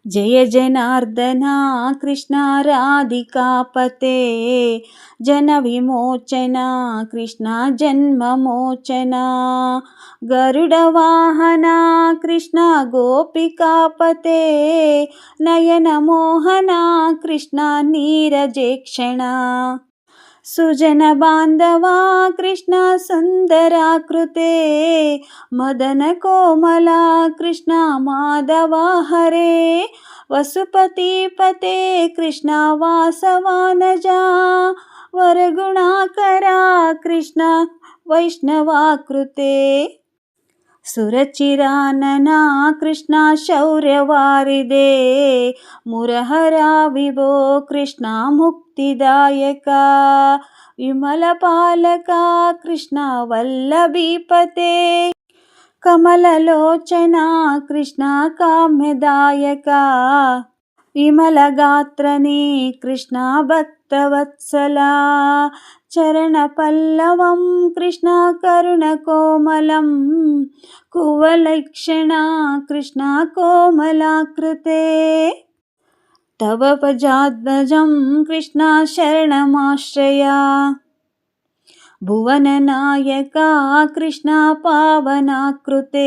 जय जनार्दन कृष्ण राधिकापते जनविमोचन कृष्ण जन्ममोचन गरुडवाहन कृष्ण गोपिकापते नयनमोहन कृष्ण नीरजेक्षण सुजन बांधवा कृष्ण सुंदराकृते मदन कोमला कृष्ण माधव हरे वसुपतिपते कृष्ण वासवानजा वरगुणाकरा कृष्ण वैष्णवाकृते सुरचिरानना कृष्ण शौर्यवारिदे मुरहरा विभो कृष्ण मुक्तिदायका विमलपालका कृष्ण वल्लभीपते कमललोचना कृष्ण काम्यदायका विमलगात्रने कृष्ण भक्तवत्सला चरणपल्लवं कृष्ण करुणकोमलं कुवलक्षणा कृष्ण कोमलाकृते तव पजाद्वजं कृष्ण शरणमाश्रया भुवननायका कृष्ण पावनाकृते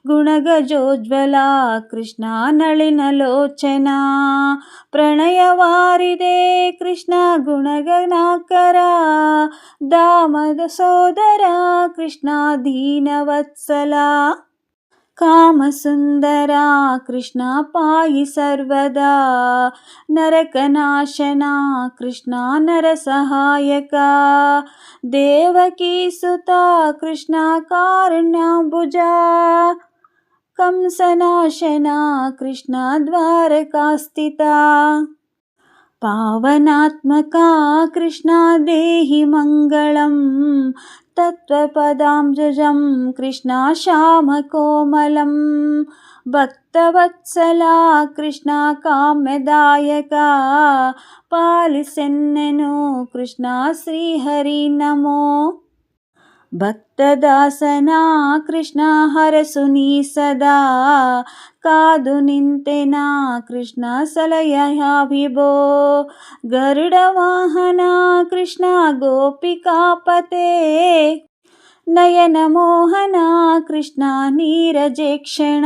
गुणगजोज्ज्वला कृष्ण नलिनलोचना प्रणयवारिदे कृष्ण गुणगणाकरा दामद सोदरा कृष्ण दीनवत्सला कामसुंदरा कृष्ण पाहि सर्वदा नरकनाशना कृष्ण नरसहायका देवकी सुता कृष्ण कारुण्याम्बुजा कंसनाशना कृष्ण द्वारकास्थिता पावनात्मका कृष्ण देहि मंगलम् तत्त्वपदाम्बुजं कृष्ण श्यामकोमलं भक्तवत्सला कृष्ण काम्यदायका पालिसेन्नेनु कृष्ण श्रीहरि नमो ಭಕ್ತದಾಸನ ಕೃಷ್ಣ ಹರಸುನಿ ಸದಾ ಕಾದು ನಿಂತೆನ ಕೃಷ್ಣ ಸಲಯ ವಿಭೋ ಗರುಡ ವಾಹನ ಕೃಷ್ಣ ಗೋಪಿಕಾಪತೆ ನಯನ ಮೋಹನ ಕೃಷ್ಣ ನೀರಜೇಕ್ಷಣ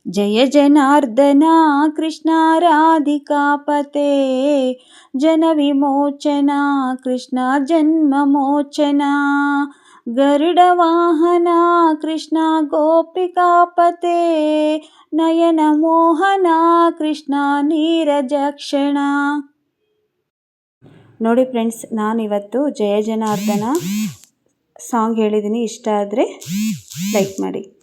जय जनार्दन कृष्ण राधिकापते जनविमोचन कृष्ण जन्ममोचन गरुडवाहन कृष्ण गोपिकापते नयनमोहन कृष्ण ನೀರಜಕ್ಷಣ. ನೋಡಿ ಫ್ರೆಂಡ್ಸ್, ನಾನಿವತ್ತು ಜಯ ಜನಾರ್ದನ ಸಾಂಗ್ ಹೇಳಿದ್ದೀನಿ. ಇಷ್ಟ ಆದರೆ ಲೈಕ್ ಮಾಡಿ.